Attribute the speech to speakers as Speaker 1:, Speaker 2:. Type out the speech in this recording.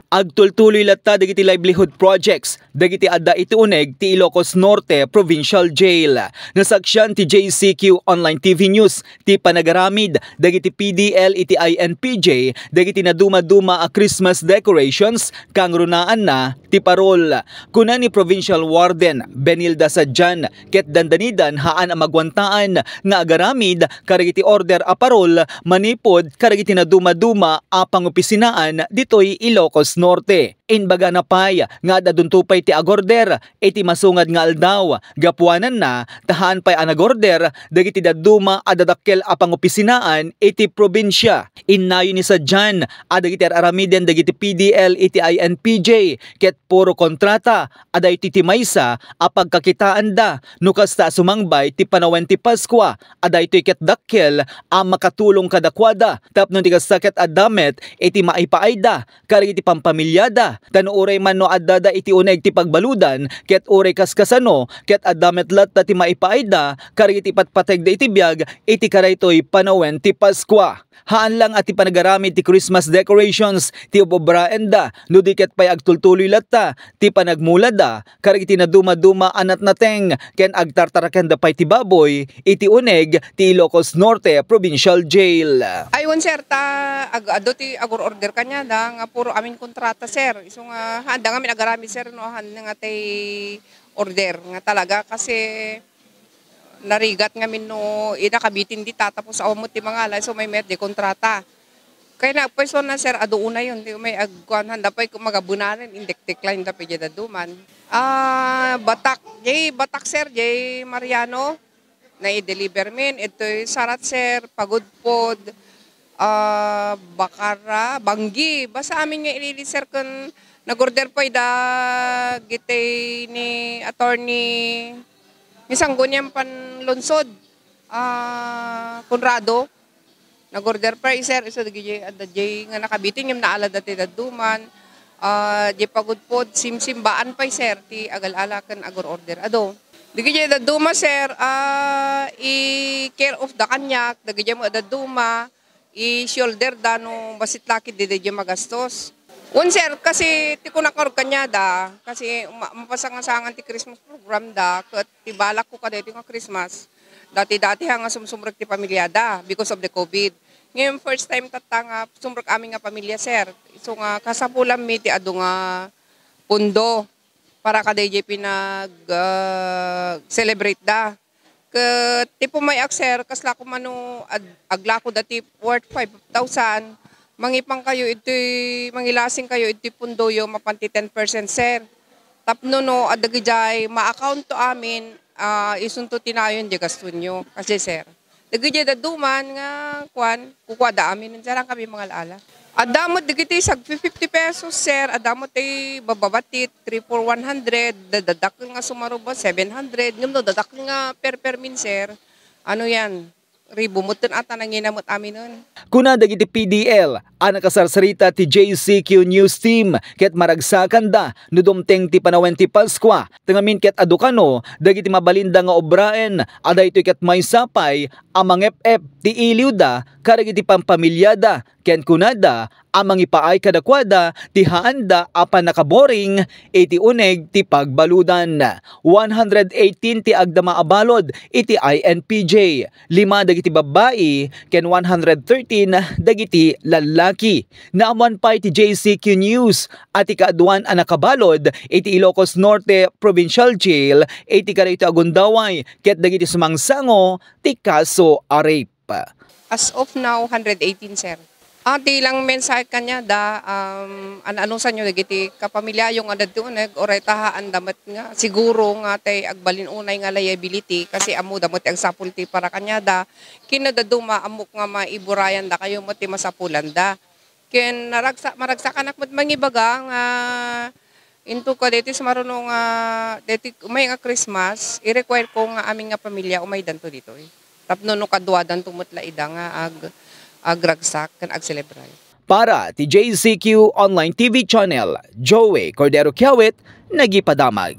Speaker 1: Agtultuloy latta dagiti livelihood projects dagiti adda iti uneg ti Ilocos Norte Provincial Jail. Nasaksyan ti JCQ Online TV News ti panagaramid dagiti PDL iti INPJ dagiti naduma-duma a Christmas decorations kang runaan na ti parol. Kuna ni Provincial Warden Benilda Sadjan ket dandanidan haan a magwantaan nga agaramid karagiti order a parol manipod karagiti naduma-duma a pangopisinaan ditoy Ilocos Norte. Inbaga na pay nga daduntupay ti agorder iti masungad nga aldaw gapuanan na tahan pay anagorder dagiti daduma a dadakkel a pangopisinaan iti probinsya. Innayo ni Sadjan dagiti aramiden dagiti PDL iti INPJ ket puro kontrata aday ti maysa a pagkakitaan da no kasta sumangbay ti panawen ti Pasko aday ti ket dakkel a makatulong kadakwada tapno ti kasaket adamet iti maipaayda kariti pampamilyada tano uray man no addada iti uneg ti pagbaludan ket uray kaskasano ket adamet latta ti maipaayda kariti patpateg da iti biag iti karaytoy panawen ti Pasko. Haan lang at ti panagaramid ti Christmas decorations ti obobraenda no di ket pay agtultuloy latta ti panagmulada kariti na duma-duma anat nateng ken agtartaraken da pay ti baboy iti uneg ti Ilocos Norte Provincial Jail.
Speaker 2: Ayun sir, ado ti agor order kanya da nga puro amin kontrata sir. So nga handa nga minagarami sir no handa nga tay order nga talaga kasi narigat nga min no inakabitin di tatapos sa umot ti mga alay so may met di kontrata. Kaya na pwesto na sir ado una yun di may agkuan handa pa magabunanan indektik line da pwede daduman. Batak sir jay Mariano na i-deliver min ito sarat sir pagod pod bakara banggi basta amin nga ilili sir kun nag-order pa da gitay ni attorney misang gunyang panlunsod Conrado nag-order pa sir iso dagiti nga nakabitin yung naala dati daduman di pagod pod simsimbaan pa sir ti agal-ala kan agor order ado dagiti daduma sir i-care of the kanyak dagiti mo daduma i-shoulder da no basit laki di magastos. Un sir, kasi ti kunakarog kanya da, kasi mapasangasangan ti Christmas program da, kat ti balak ko kada iti nga Christmas, dati-dati nga sumsumrek ti pamilya da, because of the COVID. Ngayon first time tatanga, sumrek aming nga pamilya sir, so nga kasapulam mi ti ado nga pundo, para kada iti pinag-celebrate da. Kat ti pumayak sir, kasla ko mano aglako dati worth 5,000, mangipang kayo iti mangilasing kayo iti pundoyo mapanti 10% sir. Tapno no adagijay ma-account to amin isunto tinayon di gaston nyo kasi sir. Dagijay daduman nga kwan kukwada amin sarang kami mga alala. Adamot digiti sag 50 pesos sir, adamot ay bababatit 3 for 100, dadadak nga sumarubo 700, ngam no dadak nga per min sir. Ano yan? Ribumutan ata nang ginamot amin nun.
Speaker 1: Kuna dagiti PDL nakasarsarita ti JCQ News Team ket maragsakan da no dumteng ti panawen ti Pasko tengamin ket adukano dagiti mabalinda nga obraen aday ito ket may sapay amang FF ti iliw da karagiti pampamilyada ken kunada amang ipaay kadakwada ti haanda apan nakaboring iti uneg ti pagbaludan. 118 ti agdama abalod iti INPJ, 5 dagiti babae ken 113 dagiti lalaki. Naaman pa iti JCQ News at ikaaduan ang nakabalod iti Ilocos Norte Provincial Jail iti karito agundaway ket dagiti sumangsango ti kaso a rape.
Speaker 2: As of now 118 sir. Di lang mensahe kanya da anong sa nyo dagiti kapamilya yung adad tuneg oray tahaan damat nga siguro nga tay agbalin unay nga liability kasi amo damot ang sapulti para kanya da kinadaduma amok nga maiburayan da kayo mo ti masapulan da ken maragsakan akmat mangibaga nga into ka deti sumaruno nga deti umay nga Christmas i-require ko nga aming nga pamilya umay danto dito tapno no kadwadan tumutla ida nga agragsak kan agselebray.
Speaker 1: Para ti JCQ Online TV Channel, Joey Cordero Kiawit, nagipadamag.